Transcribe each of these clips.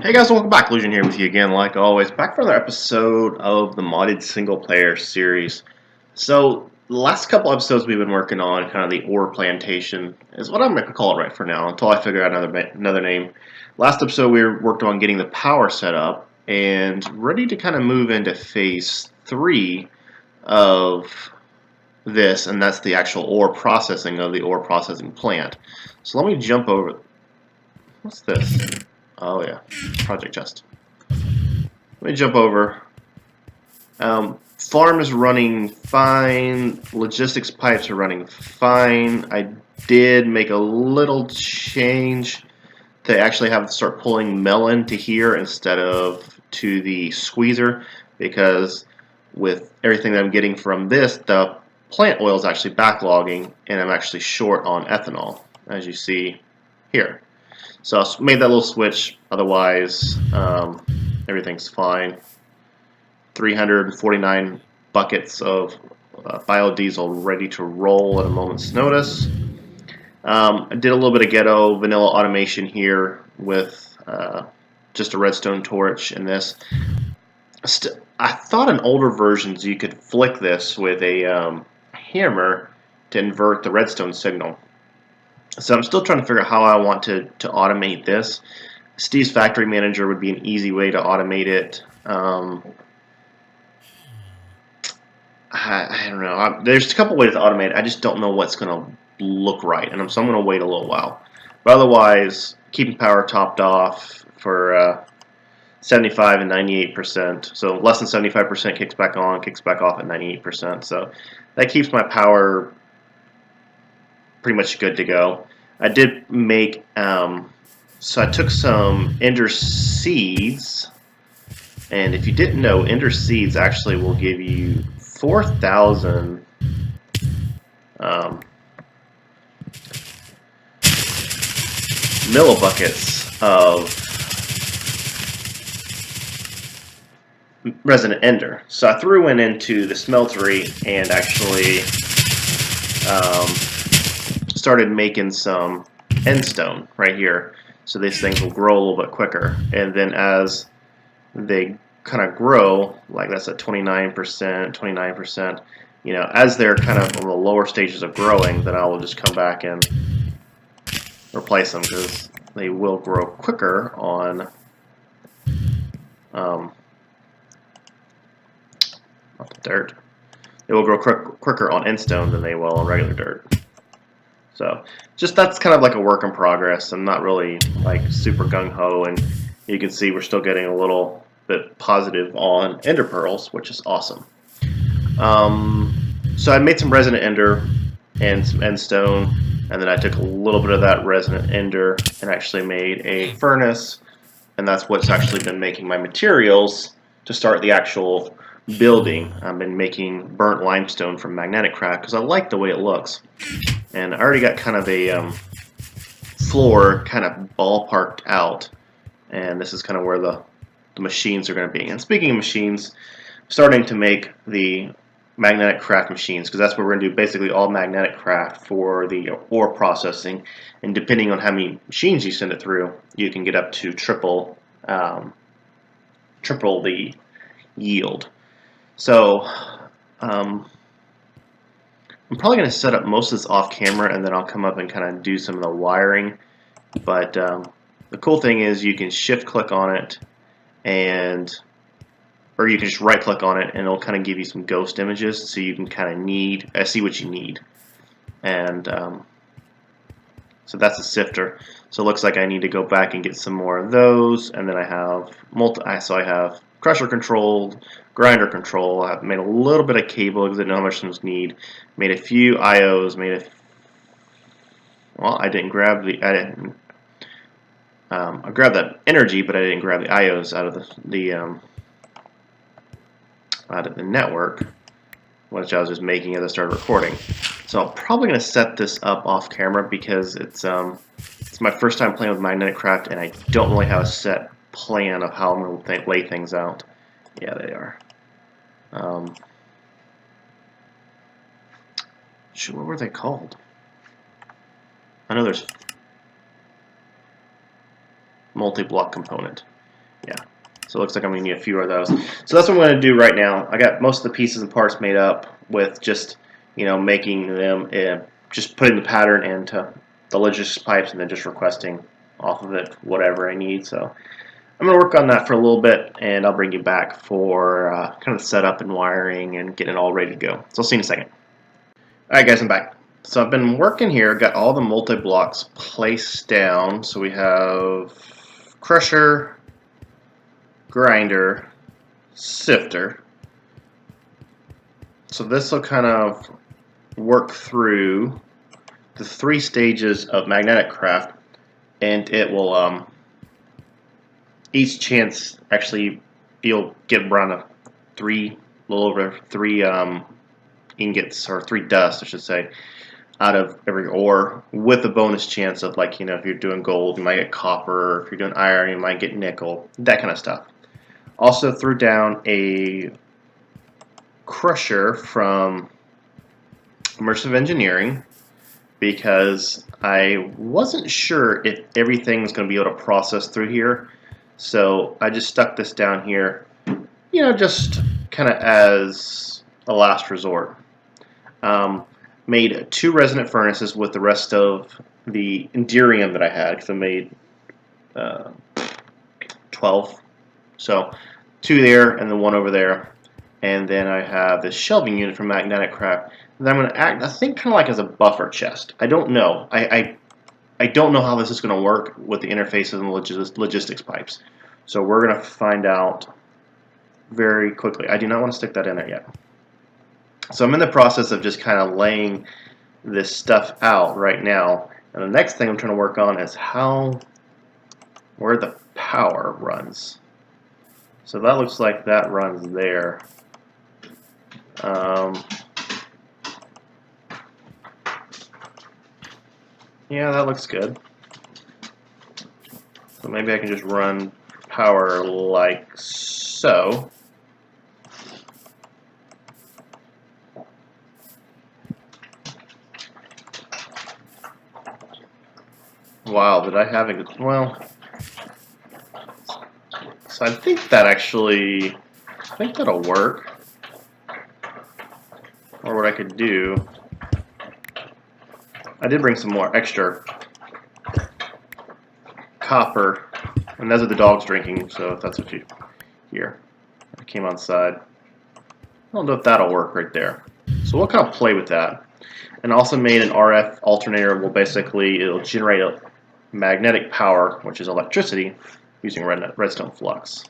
Hey guys, welcome back. Illusion here with you again, like always. Back for another episode of the modded single player series. So, the last couple episodes we've been working on, kind of the ore plantation, is what I'm going to call it right for now, until I figure out another name. Last episode we worked on getting the power set up, and ready to kind of move into phase 3 of this, and that's the actual ore processing of the ore processing plant. So let me jump over. What's this? Oh yeah, project chest. Let me jump over. Farm is running fine. Logistics pipes are running fine. I did make a little change to actually have to start pulling melon to here instead of to the squeezer, because with everything that I'm getting from this, the plant oil is actually backlogging and I'm actually short on ethanol, as you see here. So I made that little switch. Otherwise, everything's fine. 349 buckets of biodiesel ready to roll at a moment's notice. I did a little bit of ghetto vanilla automation here with just a redstone torch in this. I thought in older versions you could flick this with a hammer to invert the redstone signal. So I'm still trying to figure out how I want to automate this. Steve's Factory Manager would be an easy way to automate it. I don't know. There's a couple ways to automate it. I just don't know what's going to look right, and so I'm going to wait a little while. But otherwise, keeping power topped off for 75 and 98%. So less than 75% kicks back on, kicks back off at 98%. So that keeps my power pretty much good to go. I did make, so I took some ender seeds, and if you didn't know, ender seeds actually will give you 4,000 millibuckets of resonant ender. So I threw one into the smeltery and actually started making some endstone right here. So these things will grow a little bit quicker. And then as they kind of grow, like that's at 29%, 29%, you know, as they're kind of on the lower stages of growing, then I will just come back and replace them, because they will grow quicker on not the dirt. They will grow quicker on endstone than they will on regular dirt. So just that's kind of like a work in progress. I'm not really like super gung-ho, and you can see we're still getting a little bit positive on ender pearls, which is awesome. So I made some resonant ender and some endstone, and then I took a little bit of that resonant ender and actually made a furnace, and that's what's actually been making my materials to start the actual building. I've been making burnt limestone from magnetic craft because I like the way it looks. And I already got kind of a floor kind of ballparked out, and this is kind of where the machines are going to be. And speaking of machines, starting to make the magnetic craft machines, because that's what we're going to do, basically all magnetic craft for the ore processing. And depending on how many machines you send it through, you can get up to triple the yield. So I'm probably going to set up most of this off camera, and then I'll come up and kind of do some of the wiring. But the cool thing is you can shift click on it, or you can just right click on it and it'll kind of give you some ghost images, so you can kind of see what you need. And so that's a sifter. So it looks like I need to go back and get some more of those, and then I have I have crusher controlled, grinder control. I've made a little bit of cable because I didn't know how much things need. Made a few IOs. I didn't grab I grabbed that energy, but I didn't grab the IOs out of the network, which I was just making as I started recording. So I'm probably going to set this up off camera because it's my first time playing with magnetic craft, and I don't really have a set plan of how I'm going to lay things out. Yeah, they are. Shoot, what were they called? I know there's multi-block component. Yeah. So it looks like I'm going to need a few of those. So that's what I'm going to do right now. I got most of the pieces and parts made up with just, making them, just putting the pattern into the logistics pipes and then just requesting off of it whatever I need. So I'm going to work on that for a little bit, and I'll bring you back for kind of the setup and wiring and getting it all ready to go. So I'll see you in a second. Alright guys, I'm back. So I've been working here, got all the multi-blocks placed down. So we have crusher, grinder, sifter. So this will kind of work through the 3 stages of magnetic craft, and it will each chance actually you'll get around a little over 3 ingots, or 3 dust I should say, out of every ore, with a bonus chance of, like, if you're doing gold you might get copper, if you're doing iron you might get nickel, that kind of stuff. Also threw down a crusher from Immersive Engineering because I wasn't sure if everything was going to be able to process through here, so I just stuck this down here, just kind of as a last resort. Made 2 resonant furnaces with the rest of the Enderium that I had, because I made 12. So 2 there and then 1 over there. And then I have this shelving unit from Magnetic Craft that I'm going to act, I think, kind of like as a buffer chest. I don't know. I don't know how this is going to work with the interfaces and logistics pipes. So we're going to find out very quickly. I do not want to stick that in there yet. So I'm in the process of just kind of laying this stuff out right now. And the next thing I'm trying to work on is where the power runs. So that looks like that runs there. Yeah, that looks good. So maybe I can just run power like so. Wow, did I have a good, well, so I think that'll work. Or what I could do, I did bring some more extra copper, and those are the dogs drinking, so if that's what you hear. I came outside. I don't know if that'll work right there. So we'll kind of play with that. And also made an RF alternator. It'll generate a magnetic power, which is electricity, using redstone flux.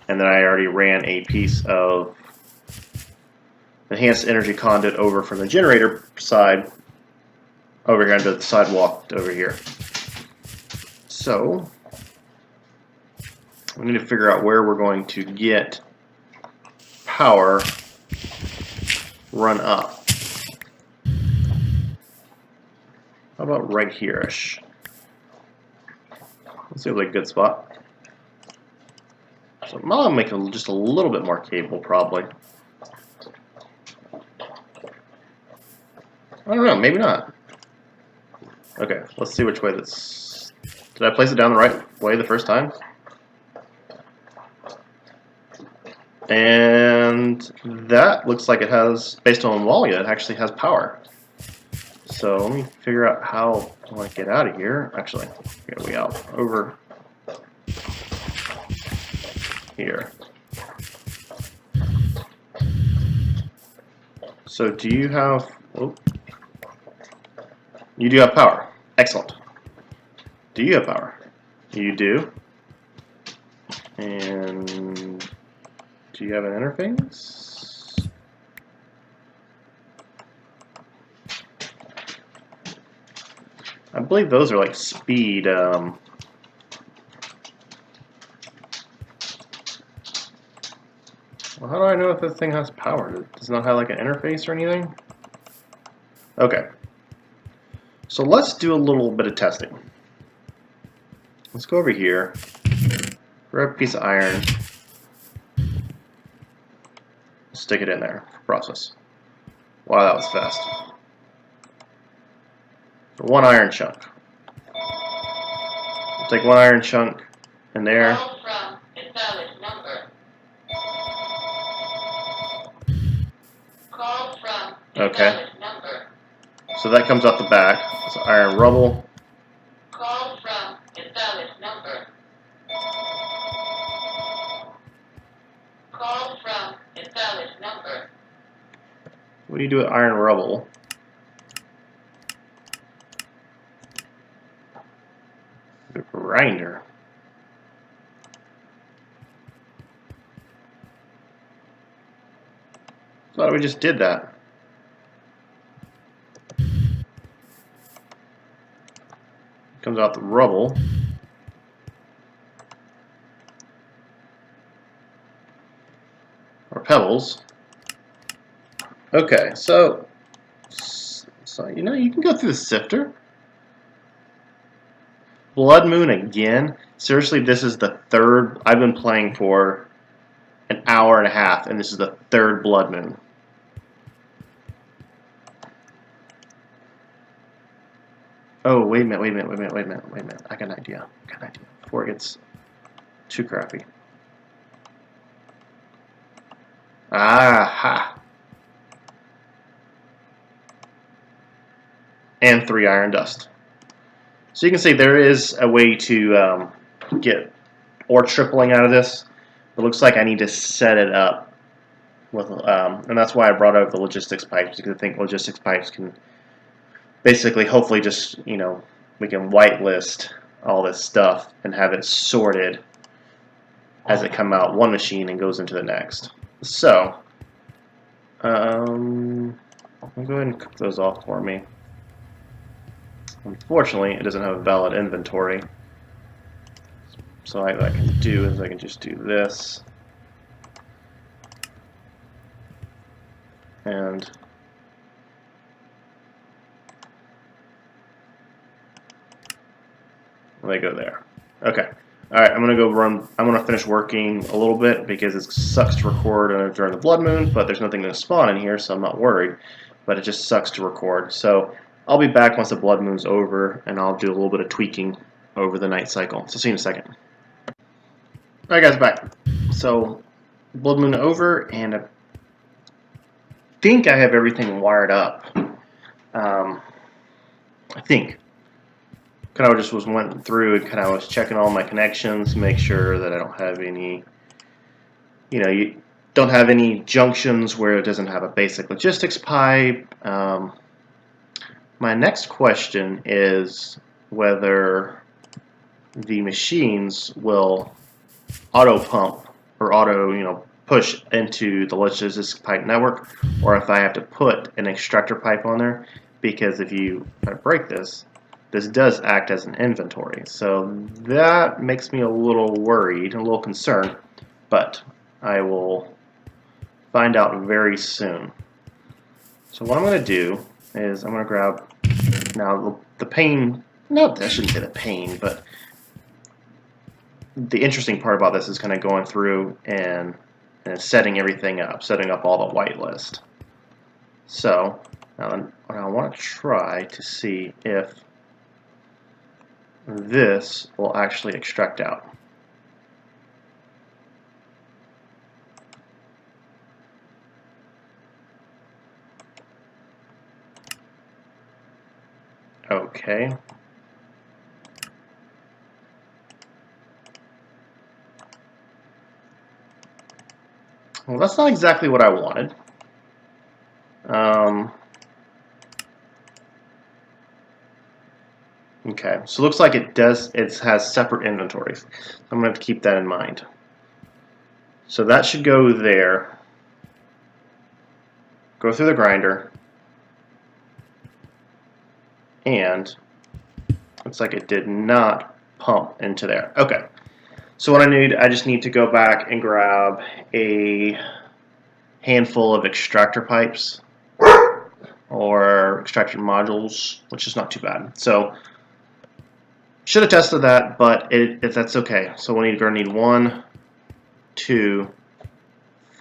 And then I already ran a piece of enhanced energy conduit over from the generator side over here onto the sidewalk over here. So we need to figure out where we're going to get power run up. How about right here-ish? Let's see, like a good spot. So I'll make just a little bit more cable, probably. I don't know, maybe not. Okay, let's see which way this... Did I place it down the right way the first time? And that looks like it has, based on Walia, it actually has power. So let me figure out how I want to get out of here. Actually, get way out over here. So do you have, oh, you do have power. Excellent. Do you have power? You do. And do you have an interface? I believe those are like speed. Well, how do I know if this thing has power? Does it not have like an interface or anything? Okay. So let's do a little bit of testing. Let's go over here, grab a piece of iron, stick it in there for process. Wow, that was fast. So 1 iron chunk. We'll take 1 iron chunk in there, invalid number. Call from Okay. invalid number. So that comes off the back. So iron rubble. Call from invalid number. Call from invalid number. What do you do with iron rubble? The grinder. I thought we just did that. Comes out the rubble. Or pebbles. Okay, so you know, you can go through the sifter. Blood Moon again. Seriously, this is the third. I've been playing for an hour and a half, and this is the third Blood Moon. Oh, wait a minute. I got an idea. Before it gets too crappy. Aha! And 3 iron dust. So you can see there is a way to get ore tripling out of this. It looks like I need to set it up with, and that's why I brought out the logistics pipes, because I think logistics pipes can basically, hopefully, just, you know, we can whitelist all this stuff and have it sorted as it come out one machine and goes into the next. So, I'll go ahead and cook those off for me. Unfortunately, it doesn't have a valid inventory. So what I can do is I can just do this. And they go there. Okay. Alright, I'm gonna finish working a little bit because it sucks to record during the Blood Moon, but there's nothing to spawn in here, so I'm not worried. But it just sucks to record. So I'll be back once the Blood Moon's over, and I'll do a little bit of tweaking over the night cycle. So see you in a second. Alright guys, back. So Blood Moon over, and I think I have everything wired up. I think. Kind of just went through and kind of was checking all my connections, make sure that I don't have any, you know, you don't have any junctions where it doesn't have a basic logistics pipe. My next question is whether the machines will auto pump or auto, you know, push into the logistics pipe network, or if I have to put an extractor pipe on there, because if I break this does act as an inventory. So that makes me a little worried, a little concerned, but I will find out very soon. So what I'm going to do is I'm going to grab now the pain, no, I shouldn't say the pain, but the interesting part about this is kind of going through and setting everything up, setting up all the whitelist. So now I want to try to see if this will actually extract out. Okay. Well, that's not exactly what I wanted. Okay, so it looks like it has separate inventories. I'm going to have to keep that in mind. So that should go there. Go through the grinder. And looks like it did not pump into there. Okay. So what I just need to go back and grab a handful of extractor pipes or extraction modules, which is not too bad. So should have tested that, but that's okay. So we're going to need 1, 2,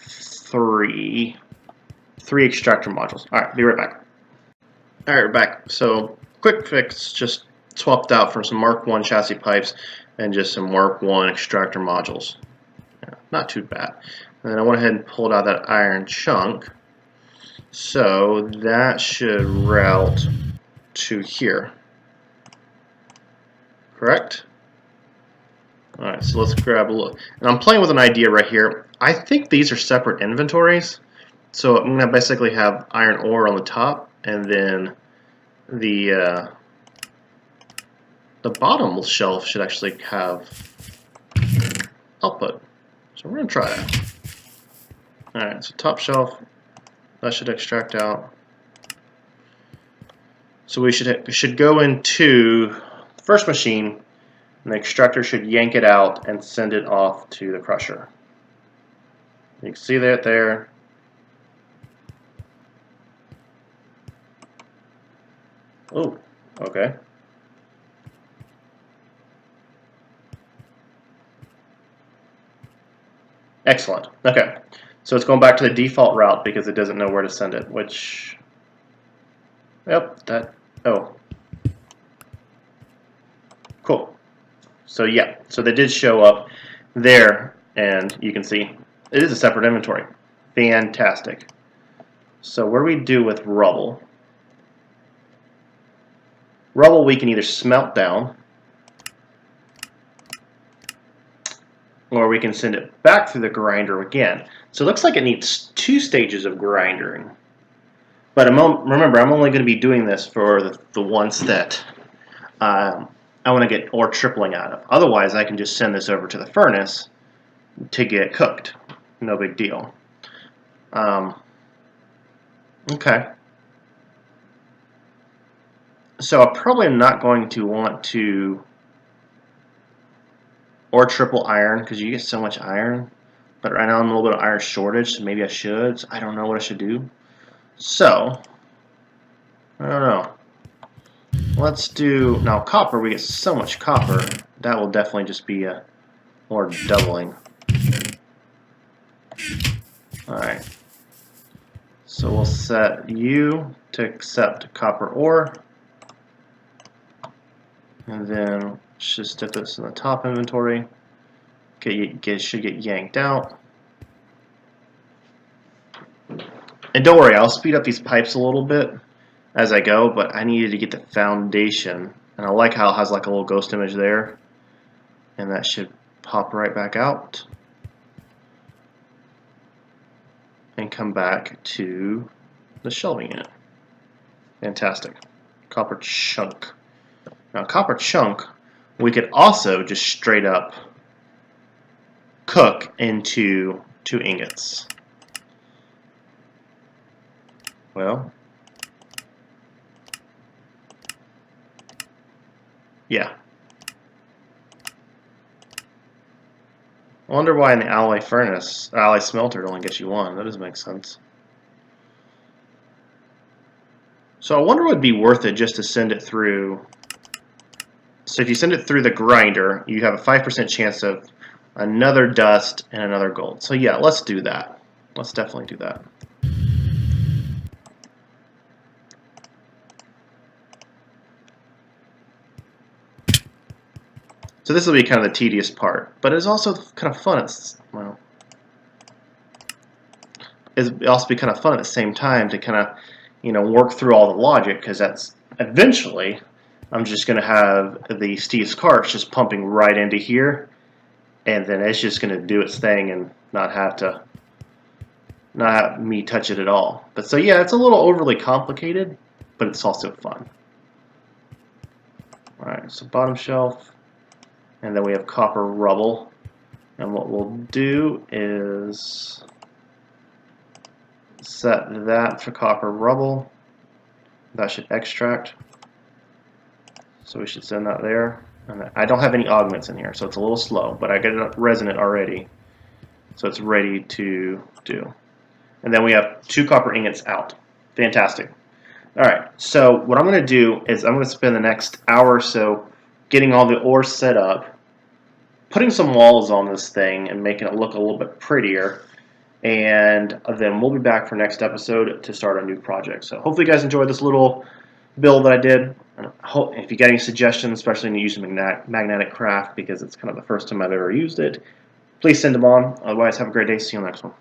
3 extractor modules. All right, be right back. All right, we're back. So quick fix, just swapped out for some Mark 1 chassis pipes and just some Mark 1 extractor modules. not too bad. And then I went ahead and pulled out that iron chunk. So that should route to here. Correct? Alright, so let's grab a look. And I'm playing with an idea right here. I think these are separate inventories. So I'm going to basically have iron ore on the top, and then the bottom shelf should actually have output. So we're going to try that. Alright, so top shelf, that should extract out. So we should go into the first machine, and the extractor should yank it out and send it off to the crusher. You can see that there. Oh, okay. Excellent. Okay. So it's going back to the default route because it doesn't know where to send it, which... Yep, that... Oh. Cool. So yeah, so they did show up there, and you can see it is a separate inventory. Fantastic. So what do we do with rubble? Rubble we can either smelt down, or we can send it back through the grinder again. So it looks like it needs 2 stages of grinding. But remember, I'm only going to be doing this for the ones that I want to get ore tripling out of. Otherwise, I can just send this over to the furnace to get cooked. No big deal. Okay. So I'm probably not going to want to ore triple iron because you get so much iron. But right now I'm a little bit of iron shortage, so maybe I should. So I don't know what I should do. So, I don't know. Let's do, now copper, we get so much copper, that will definitely just be a more doubling. Alright. So we'll set you to accept copper ore. And then just stick this in the top inventory. Okay, should get yanked out. And don't worry, I'll speed up these pipes a little bit as I go, but I needed to get the foundation. And I like how it has like a little ghost image there. And that should pop right back out. And come back to the shelving unit. Fantastic. Copper chunk. Now copper chunk, we could also just straight up cook into 2 ingots. Well, yeah. I wonder why in the alloy furnace, alloy smelter, it only gets you 1. That doesn't make sense. So I wonder what would be worth it just to send it through. So if you send it through the grinder, you have a 5% chance of another dust and another gold. So yeah, let's do that. Let's definitely do that. So this will be kind of the tedious part, but it's also kind of fun. Well, it'll also be kind of fun at the same time to kind of, work through all the logic, because that's eventually I'm just going to have the Steve's carts just pumping right into here, and then it's just going to do its thing and not have me touch it at all. But so yeah, it's a little overly complicated, but it's also fun. All right, so bottom shelf. And then we have copper rubble. And what we'll do is set that for copper rubble. That should extract. So we should send that there. And I don't have any augments in here, so it's a little slow, but I got it resonant already. So it's ready to do. And then we have 2 copper ingots out. Fantastic. Alright, so what I'm going to do is I'm going to spend the next hour or so getting all the ore set up, putting some walls on this thing and making it look a little bit prettier, and then we'll be back for next episode to start a new project. So hopefully you guys enjoyed this little build that I did. If you got any suggestions, especially when you use magnetic craft, because it's kind of the first time I've ever used it, please send them on. Otherwise, have a great day. See you on the next one.